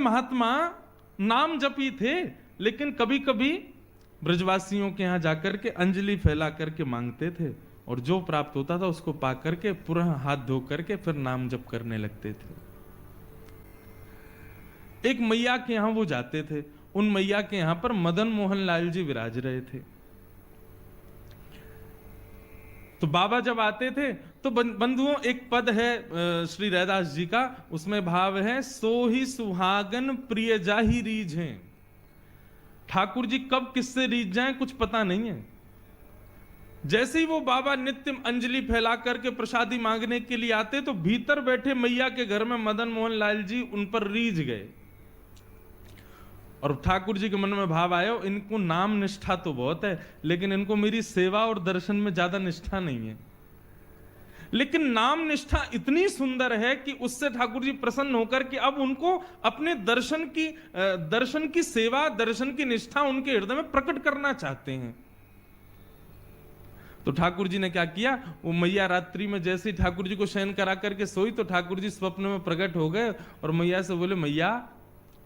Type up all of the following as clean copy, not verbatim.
महात्मा नाम जपी थे, लेकिन कभी कभी ब्रजवासियों के यहां जाकर के अंजलि फैला करके मांगते थे, और जो प्राप्त होता था उसको पा करके पुनः हाथ धो करके फिर नाम जप करने लगते थे। एक मैया के यहां वो जाते थे, उन मैया के यहां पर मदन मोहन लाल जी विराज रहे थे। तो बाबा जब आते थे तो बंधुओं एक पद है श्री रैदास जी का, उसमें भाव है, सो ही सुहागन प्रिय जाहि रीझ हैं। ठाकुर जी कब किससे रीझ जाएं कुछ पता नहीं है। जैसे ही वो बाबा नित्य अंजलि फैला करके प्रसादी मांगने के लिए आते तो भीतर बैठे मैया के घर में मदन मोहन लाल जी उन पर रीझ गए, और ठाकुर जी के मन में भाव आया, इनको नाम निष्ठा तो बहुत है, लेकिन इनको मेरी सेवा और दर्शन में ज्यादा निष्ठा नहीं है। लेकिन नाम निष्ठा इतनी सुंदर है कि उससे ठाकुर जी प्रसन्न होकर कि अब उनको अपने दर्शन की सेवा, दर्शन की निष्ठा उनके हृदय में प्रकट करना चाहते हैं। तो ठाकुर जी ने क्या किया, वो मैया रात्रि में जैसे ही ठाकुर जी को शयन करा करके सोई तो ठाकुर जी स्वप्न में प्रकट हो गए और मैया से बोले, मैया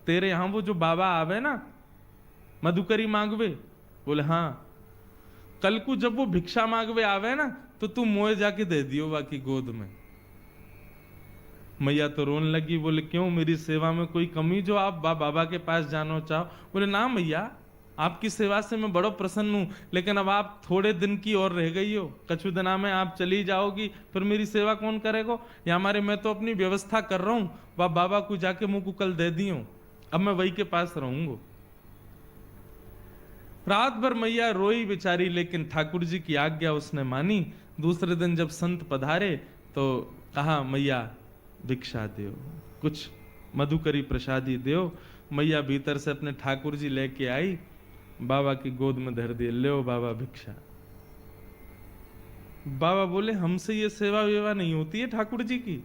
तेरे यहां वो जो बाबा आवे ना मधुकरी मांगवे, बोले हाँ, कल को जब वो भिक्षा मांगवे आवे ना तो तू मोए जाके दे दियो बाकी गोद में। मैया तो रोने लगी, बोले क्यों, मेरी सेवा में कोई कमी जो आप बाबा के पास जानो चाहो? बोले ना मैया, आपकी सेवा से मैं बड़ो प्रसन्न हूं, लेकिन अब आप थोड़े दिन की और रह गई हो, कछु दिना में आप चली जाओगी, फिर मेरी सेवा कौन करेगा? या हमारे मैं तो अपनी व्यवस्था कर रहा हूं, वह बाबा को जाके मुंह को कल दे दियो, अब मैं वही के पास रहूंगा। रात भर मैया रोई बेचारी, लेकिन ठाकुर जी की आज्ञा उसने मानी। दूसरे दिन जब संत पधारे तो कहा, मैया भिक्षा दो, कुछ मधुकरी प्रसादी दो। मैया भीतर से अपने ठाकुर जी लेके आई, बाबा की गोद में धर दिए, ले बाबा भिक्षा। बाबा बोले, हमसे ये सेवा वेवा नहीं होती है ठाकुर जी की,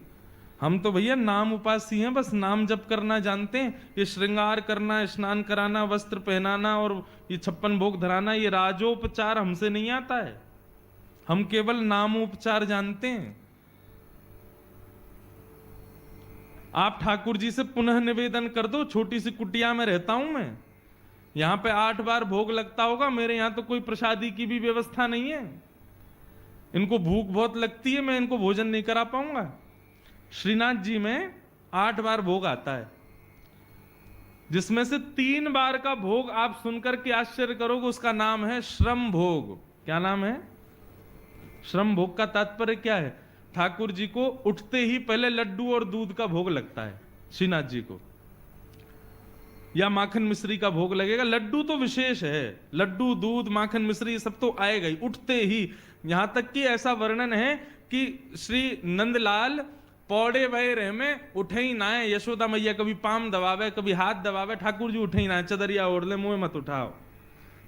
हम तो भैया नाम उपासी हैं, बस नाम जप करना जानते हैं। ये श्रृंगार करना, स्नान कराना, वस्त्र पहनाना और ये 56 भोग धराना, ये राजोपचार हमसे नहीं आता है, हम केवल नामोपचार जानते हैं। आप ठाकुर जी से पुनः निवेदन कर दो, छोटी सी कुटिया में रहता हूं मैं, यहां पे 8 बार भोग लगता होगा, मेरे यहां तो कोई प्रसादी की भी व्यवस्था नहीं है, इनको भूख बहुत लगती है, मैं इनको भोजन नहीं करा पाऊंगा। श्रीनाथ जी में 8 बार भोग आता है, जिसमें से 3 बार का भोग आप सुनकर के आश्चर्य करोगे, उसका नाम है श्रम भोग। क्या नाम है? श्रम भोग का तात्पर्य क्या है? ठाकुर जी को उठते ही पहले लड्डू और दूध का भोग लगता है श्रीनाथ जी को, या माखन मिश्री का भोग लगेगा। लड्डू तो विशेष है, लड्डू दूध माखन मिश्री सब तो आएगा ही उठते ही। यहां तक कि ऐसा वर्णन है कि श्री नंदलाल पौड़े भय रहे में उठे ही ना है, यशोदा मैया कभी पाम दबावे कभी हाथ दबावे, ठाकुर जी उठे ही ना है, चदरिया ओढ़ ले, मुंह मत उठाओ।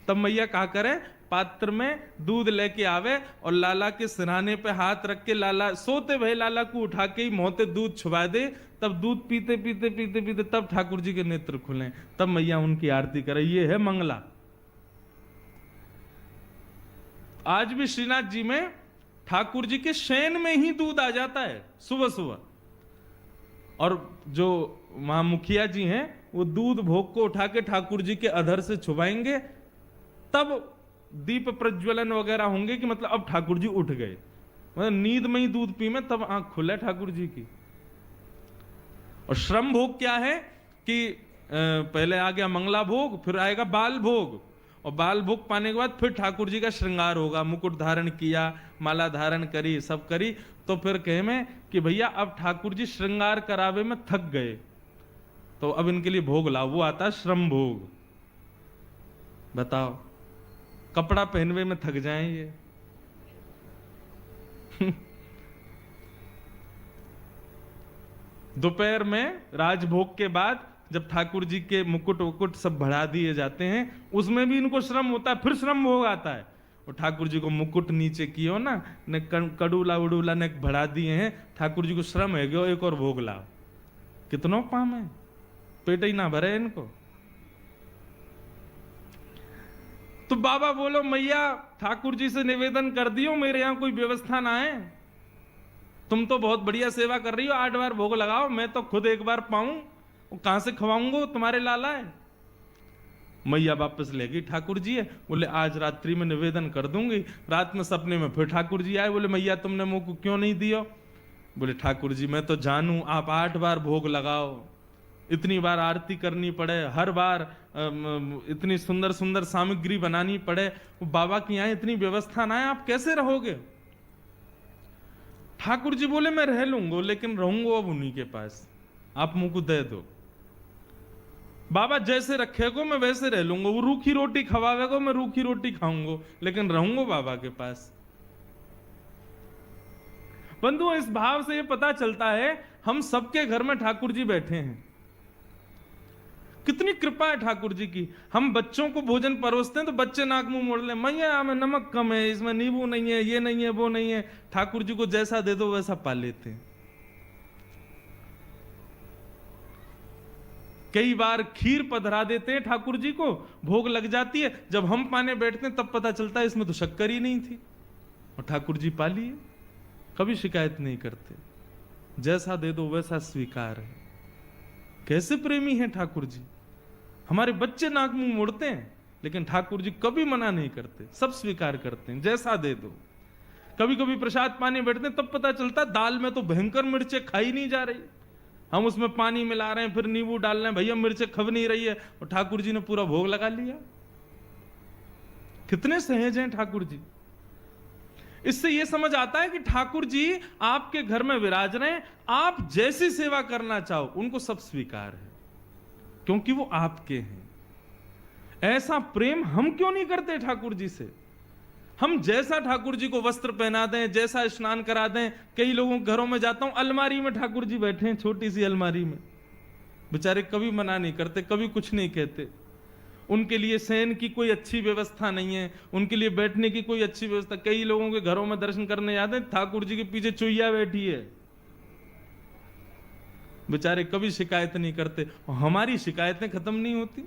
तब मैया कहा करे, पात्र में दूध लेके आवे और लाला के सिरहाने पे हाथ रख के लाला सोते भय लाला को उठा के ही मोहते दूध छुपा दे, तब दूध पीते पीते पीते पीते तब ठाकुर जी के नेत्र खुले, तब मैया उनकी आरती करे। ये है मंगला। आज भी श्रीनाथ जी में ठाकुर जी के शयन में ही दूध आ जाता है सुबह सुबह, और जो मां मुखिया जी हैं वो दूध भोग को उठा के ठाकुर जी के अधर से छुपाएंगे, तब दीप प्रज्वलन वगैरह होंगे कि मतलब अब ठाकुर जी उठ गए, मतलब नींद में ही दूध पी में तब आंख खुले ठाकुर जी की। और श्रम भोग क्या है कि पहले आ गया मंगला भोग, फिर आएगा बाल भोग, और बाल भोग पाने के बाद फिर ठाकुर जी का श्रृंगार होगा, मुकुट धारण किया, माला धारण करी, सब करी, तो फिर कहे में कि भैया अब ठाकुर जी श्रृंगार करावे में थक गए, तो अब इनके लिए भोग लाओ, वो आता है श्रम भोग। बताओ, कपड़ा पहनवे में थक जाएं ये। दोपहर में राजभोग के बाद जब ठाकुर जी के मुकुट वुकुट सब बढ़ा दिए जाते हैं, उसमें भी इनको श्रम होता है, फिर श्रम भोग आता है। और ठाकुर जी को मुकुट नीचे कियो ना, ने कड़ूला उड़ूला ने बढ़ा दिए हैं, ठाकुर जी को श्रम है गयो, एक और भोग लाओ। कितनों काम है, पेट ही ना भरे इनको। तो बाबा बोलो, मैया ठाकुर जी से निवेदन कर दियो, मेरे यहां कोई व्यवस्था ना है, तुम तो बहुत बढ़िया सेवा कर रही हो, 8 बार भोग लगाओ, मैं तो खुद एक बार पाऊं, वो कहां से खवाऊंगा, तुम्हारे लाला है। मैया वापस ले गई, ठाकुर जी है, बोले आज रात्रि में निवेदन कर दूंगी। रात में सपने में फिर ठाकुर जी आए, बोले मैया तुमने मुंह को क्यों नहीं दिया। बोले ठाकुर जी मैं तो जानू आप 8 बार भोग लगाओ, इतनी बार आरती करनी पड़े, हर बार इतनी सुंदर सुंदर सामग्री बनानी पड़े, वो बाबा की यहाँ इतनी व्यवस्था ना है, आप कैसे रहोगे। ठाकुर जी बोले मैं रह लूंगा, लेकिन रहूंगा अब उन्हीं के पास, आप मुंह को दे दो। बाबा जैसे रखेगो मैं वैसे रह लूंगा, वो रूखी रोटी खवावेगो मैं रूखी रोटी खाऊंगा, लेकिन रहूंगा बाबा के पास। बंधुओं इस भाव से ये पता चलता है हम सबके घर में ठाकुर जी बैठे हैं। कितनी कृपा है ठाकुर जी की। हम बच्चों को भोजन परोसते हैं तो बच्चे नाक मुंह मोड़ ले, मैया में नमक कम है, इसमें नींबू नहीं है, ये नहीं है, वो नहीं है। ठाकुर जी को जैसा दे दो वैसा पा लेते हैं। कई बार खीर पधरा देते हैं ठाकुर जी को, भोग लग जाती है, जब हम पाने बैठते हैं तब पता चलता है इसमें तो शक्कर ही नहीं थी, और ठाकुर जी पा लिए। कभी शिकायत नहीं करते, जैसा दे दो वैसा स्वीकार है। कैसे प्रेमी हैं ठाकुर जी। हमारे बच्चे नाक मुंह मोड़ते हैं, लेकिन ठाकुर जी कभी मना नहीं करते, सब स्वीकार करते हैं, जैसा दे दो। कभी कभी प्रसाद पाने बैठते हैं तब पता चलता दाल में तो भयंकर मिर्चें खाई नहीं जा रही, हम उसमें पानी मिला रहे हैं, फिर नींबू डाल रहे हैं, भैया मिर्चें खब नहीं रही है, और ठाकुर जी ने पूरा भोग लगा लिया। कितने सहज हैं ठाकुर जी। इससे यह समझ आता है कि ठाकुर जी आपके घर में विराज रहे हैं, आप जैसी सेवा करना चाहो उनको सब स्वीकार है, क्योंकि वो आपके हैं। ऐसा प्रेम हम क्यों नहीं करते ठाकुर जी से। हम जैसा ठाकुर जी को वस्त्र पहना दें, जैसा स्नान करा दें। कई लोगों के घरों में जाता हूं, अलमारी में ठाकुर जी बैठे हैं, छोटी सी अलमारी में, बेचारे कभी मना नहीं करते, कभी कुछ नहीं कहते। उनके लिए शयन की कोई अच्छी व्यवस्था नहीं है, उनके लिए बैठने की कोई अच्छी व्यवस्था। कई लोगों के घरों में दर्शन करने जाते हैं, ठाकुर जी के पीछे चुईया बैठी है, बेचारे कभी शिकायत नहीं करते। हमारी शिकायतें खत्म नहीं होती।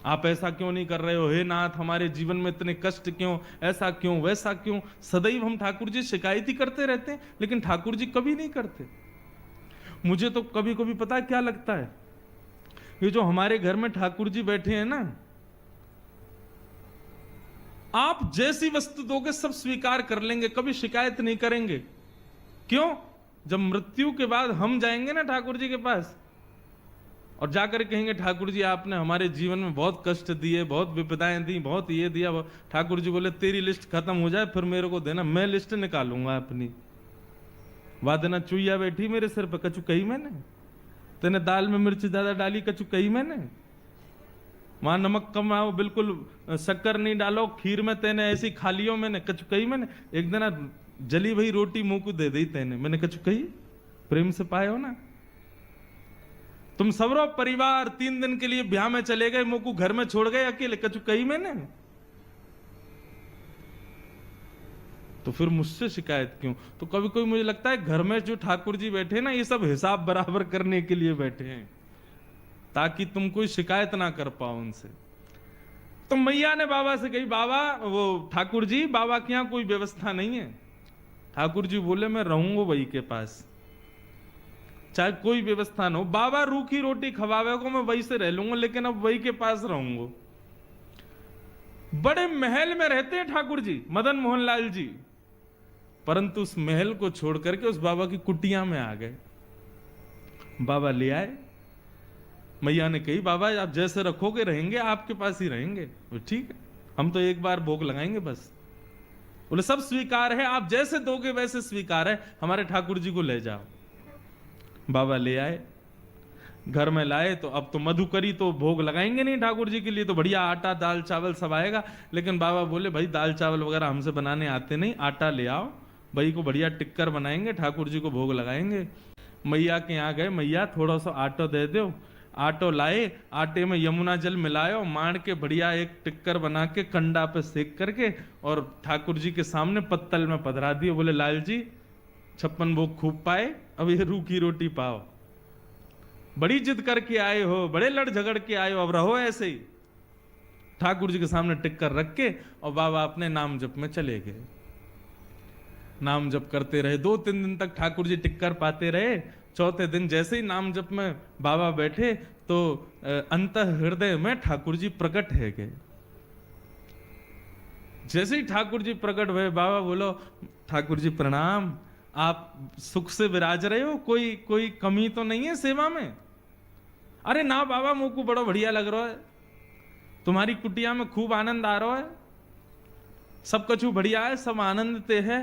आप ऐसा क्यों नहीं कर रहे हो, हे नाथ हमारे जीवन में इतने कष्ट क्यों, ऐसा क्यों वैसा क्यों। सदैव हम ठाकुर जी शिकायत ही करते रहते हैं, लेकिन ठाकुर जी कभी नहीं करते। मुझे तो कभी कभी पता है क्या लगता है, ये जो हमारे घर में ठाकुर जी बैठे हैं ना, आप जैसी वस्तु दोगे सब स्वीकार कर लेंगे, कभी शिकायत नहीं करेंगे। क्यों, जब मृत्यु के बाद हम जाएंगे ना ठाकुर जी के पास, और जाकर कहेंगे ठाकुर जी आपने हमारे जीवन में बहुत कष्ट दिए, बहुत विपदाएं दी, बहुत ये दिया। ठाकुर जी बोले तेरी लिस्ट खत्म हो जाए फिर मेरे को देना, मैं लिस्ट निकालूंगा अपनी। वादना चुईया बैठी मेरे सिर पर, कचू कही मैंने, तेने दाल में मिर्च ज्यादा डाली, कचू कही मैंने, वहां नमक कम आओ, बिल्कुल शक्कर नहीं डालो, खीर में तेने ऐसी खा लियो मैंने, कचू कही मैंने। एक दिन जली भई रोटी मुंह को दे दी तेने, मैंने कचू कही। प्रेम से पाए हो ना। तुम सबरो परिवार 3 दिन के लिए ब्याह में चले गए, मुंह को घर में छोड़ गए अकेले, कचू कही मैंने। तो फिर मुझसे शिकायत क्यों। तो कभी कोई मुझे लगता है घर में जो ठाकुर जी बैठे ना, ये सब हिसाब बराबर करने के लिए बैठे हैं, ताकि तुम कोई शिकायत ना कर पाओ उनसे। तो मैया ने बाबा से कही, बाबा वो ठाकुर जी बाबा के यहां कोई व्यवस्था नहीं है। ठाकुर जी बोले मैं रहूंगा वही के पास, चाहे कोई व्यवस्था ना हो। बाबा रूखी रोटी खवावे को मैं वही से रह लूंगा, लेकिन अब वही के पास रहूंगा। बड़े महल में रहते हैं ठाकुर जी, मदन मोहन लाल जी, परंतु उस महल को छोड़ करके उस बाबा की कुटिया में आ गए। बाबा ले आए, मैया ने कही बाबा आप जैसे रखोगे रहेंगे, आपके पास ही रहेंगे। ठीक है, हम तो एक बार भोग लगाएंगे बस। बोले सब स्वीकार है, आप जैसे दोगे वैसे स्वीकार है, हमारे ठाकुर जी को ले जाओ। बाबा ले आए, घर में लाए, तो अब तो मधुकरी तो भोग लगाएंगे नहीं ठाकुर जी के लिए, तो बढ़िया आटा दाल चावल सब आएगा। लेकिन बाबा बोले भाई दाल चावल वगैरह हमसे बनाने आते नहीं, आटा ले आओ, भाई को बढ़िया टिक्कर बनाएंगे, ठाकुर जी को भोग लगाएंगे। मैया के यहाँ गए, मैया थोड़ा सा आटा दे दो। आटो लाए, आटे में यमुना जल मिलायो, मार के बढ़िया एक टिक्कर बना के कंडा पे सेक करके और ठाकुर जी के सामने पत्तल में पधरा दिए। बोले लाल जी 56 भोग खूब पाए, अब ये रूखी रोटी पाओ। बड़ी जिद करके आए हो, बड़े लड़ झगड़ के आए हो, अब रहो ऐसे ही। ठाकुर जी के सामने टिक्कर रख के और बाबा अपने नाम जप में चले गए। नाम जप करते रहे, 2-3 दिन तक ठाकुर जी टिक्कर पाते रहे। चौथे दिन जैसे ही नाम जप में बाबा बैठे तो अंतः हृदय में ठाकुर जी प्रकट है गए। जैसे ही ठाकुर जी प्रकट हुए, बाबा बोलो ठाकुर जी प्रणाम, आप सुख से विराज रहे हो, कोई कमी तो नहीं है सेवा में? अरे ना बाबा, मुझ को बड़ा बढ़िया लग रहा है, तुम्हारी कुटिया में खूब आनंद आ रहा है, सब कछु बढ़िया है, सब आनंद ते है,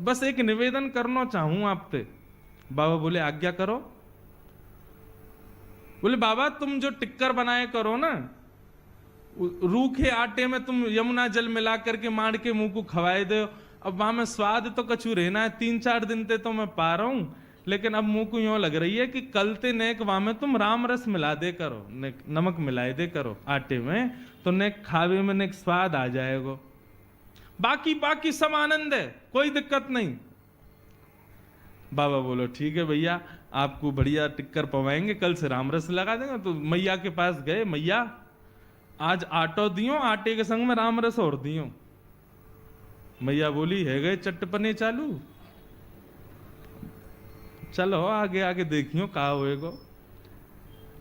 बस एक निवेदन करना चाहूं आपसे। बाबा बोले आज्ञा करो। बोले बाबा तुम जो टिक्कर बनाए करो ना, रूखे आटे में तुम यमुना जल मिला करके मार के मुंह को खवाए दो, अब वहां में स्वाद तो कछु रहना है, 3-4 दिन ते तो मैं पा रहा हूं, लेकिन अब मुंह को यूं लग रही है कि कल ते नेक वहां में तुम राम रस मिला दे करो, नमक मिलाए दे करो आटे में, तो नेक खावे में नेक स्वाद आ जाएगा। बाकी सब आनंद है, कोई दिक्कत नहीं। बाबा बोलो ठीक है भैया, आपको बढ़िया टिक्कर पवाएंगे, कल से राम रस लगा देंगे। तो मैया के पास गए, मैया आज आटो दियो, आटे के संग में राम रस और दियो। मैया बोली है गए चट्टपने चालू, चलो आगे आगे देखियो कहा होएगो।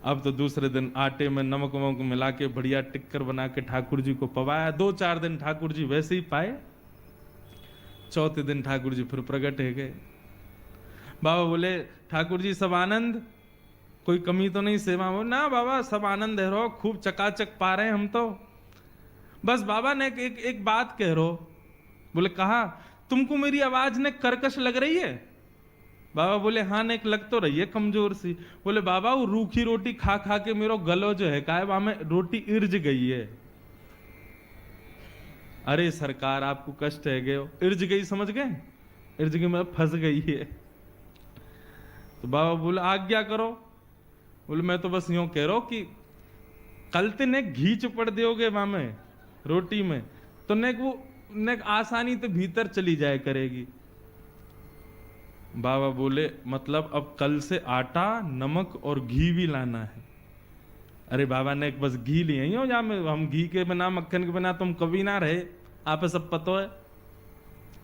अब तो दूसरे दिन आटे में नमक वमक मिला के बढ़िया टिक्कर बना के ठाकुर जी को पवाया। 2-4 दिन ठाकुर जी वैसे ही पाए। चौथे दिन ठाकुर जी फिर प्रकट है गए। बाबा बोले ठाकुर जी सब आनंद, कोई कमी तो नहीं सेवा में? ना बाबा सब आनंद है रो, खूब चकाचक पा रहे हैं हम तो। बस बाबा ने एक बात कह रो। बोले कहा, तुमको मेरी आवाज ने कर्कश लग रही है? बाबा बोले हाँ ने लग तो रही है कमजोर सी। बोले बाबा वो रूखी रोटी खा खा के मेरो गलो जो है का वहां में रोटी इर्ज गई है। अरे सरकार आपको कष्ट है गए, इर्ज गई समझ गए? इर्ज गई मतलब फंस गई है। तो बाबा बोले आज्ञा करो। बोले मैं तो बस यूं कह रहा हूं कि कल ते ने घी चुपड़ दोगे वहां में रोटी में, तो नेक वो नेक आसानी तो भीतर चली जाए करेगी। बाबा बोले मतलब अब कल से आटा नमक और घी भी लाना है। अरे बाबा ने बस घी लिए ही हो, या हम घी के बिना मक्खन के बिना तुम कभी ना रहे, आप सब पता है।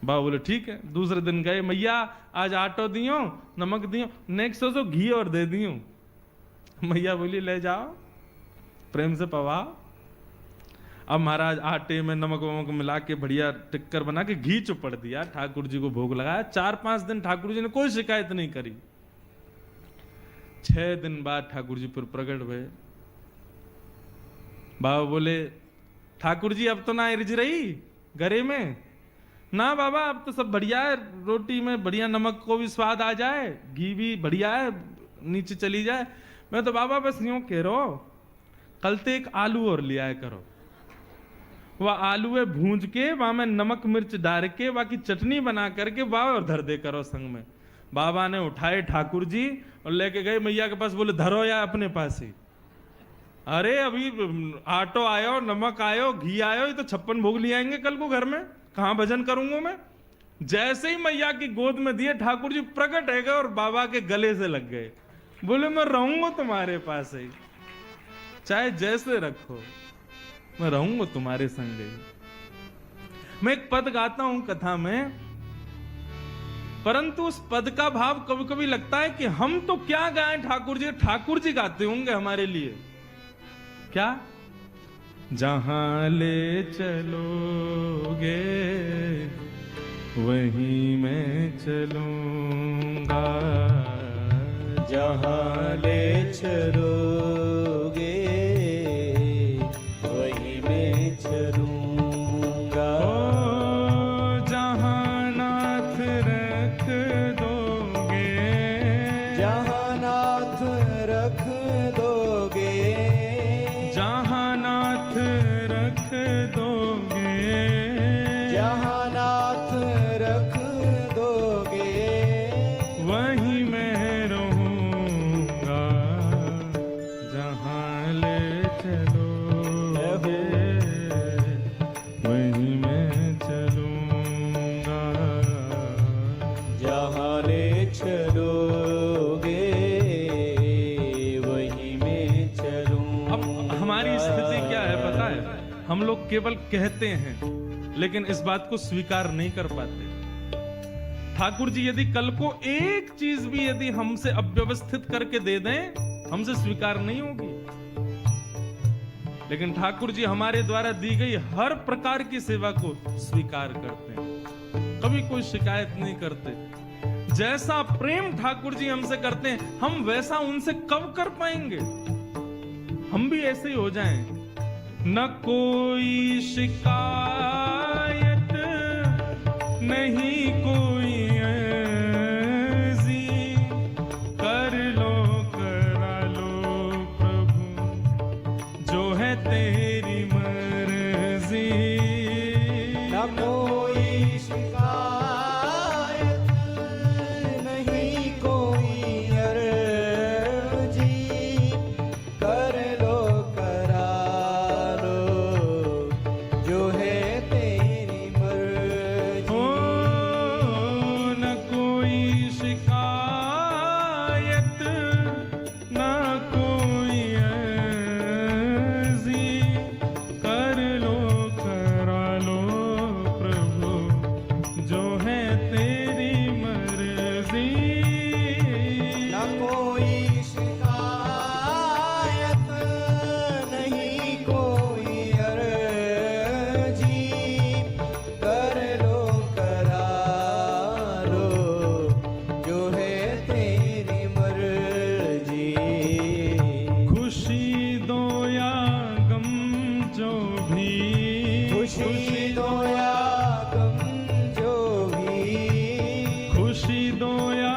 बाबा बोले ठीक है। दूसरे दिन गए, मैया आज आटो दियो नमक दियो, नेक्स्ट तो घी और दे दियो। मैया बोली ले जाओ प्रेम से पवाओ। अब महाराज आटे में नमक वमक मिला के बढ़िया टिक्कर बना के घी चुपड़ दिया, ठाकुर जी को भोग लगाया। 4-5 दिन ठाकुर जी ने कोई शिकायत नहीं करी। 6 दिन बाद ठाकुर जी फिर प्रकट हुए। बाबा बोले ठाकुर जी अब तो ना इर्ज रही गरे में? ना बाबा अब तो सब बढ़िया है, रोटी में बढ़िया नमक को भी स्वाद आ जाए, घी भी बढ़िया है, नीचे चली जाए। मैं तो बाबा बस यूं कह रहा हूं, कल ते एक आलू और ले आए करो, वह आलू है भूंज के वहां में नमक मिर्च डाल के बाकी चटनी बना करके वह और धर दे करो संग में। बाबा ने उठाए ठाकुर जी और लेके गए मैया के पास। बोले धरो या अपने पास ही। अरे अभी आटो आयो, नमक आयो, घी आयो, ये तो 56 भोग ले आएंगे कल को घर में, कहां भजन करूंगा मैं। जैसे ही मैया की गोद में दिए ठाकुर जी प्रकट है गए और बाबा के गले से लग गए। बोले मैं रहूंगा तुम्हारे पास ही, चाहे जैसे रखो, मैं रहूंगा तुम्हारे संग ही। मैं एक पद गाता हूं कथा में, परंतु उस पद का भाव कभी कभी लगता है कि हम तो क्या गाएं ठाकुर जी गाते होंगे हमारे लिए। क्या? जहां ले चलोगे वहीं मैं चलूंगा, जहां ले चलोगे वहीं मैं चलूंगा। जहां नाथ रख दोगे, जहां नाथ रख दोगे, जहां नाथ रख दोगे, जहां नाथ रख दोगे वहीं मैं रहूंगा। जहां ले चलोगे वहीं मैं चलूंगा, जहां ले चलोगे वहीं मैं चलूंगा। अब हमारी स्थिति क्या है पता है? हम लोग केवल कहते हैं लेकिन इस बात को स्वीकार नहीं कर पाते। ठाकुर जी यदि कल को एक चीज भी यदि हमसे अव्यवस्थित करके दे दें, हमसे स्वीकार नहीं होगी। लेकिन ठाकुर जी हमारे द्वारा दी गई हर प्रकार की सेवा को स्वीकार करते हैं, कभी कोई शिकायत नहीं करते। जैसा प्रेम ठाकुर जी हमसे करते हैं, हम वैसा उनसे कब कर पाएंगे? हम भी ऐसे ही हो जाएं। न कोई शिकायत नहीं कोई अर्जी, कर लो करा लो प्रभु जो है तेरी मर्जी। न कोई शिकायत नहीं कोई अर्जी, कर लो करा लो जो है तेरी मर्जी। हो न कोई शिकायत न कोई अर्जी, कर लो करा लो प्रभु जो है तेरी मर्जी। न कोई शिकायत नहीं कोई अर्जी, कर लो करा लो जो है तेरी मर्जी। खुशी दो या गम जो भी, खुशी दो या गम जो भी, खुशी दो या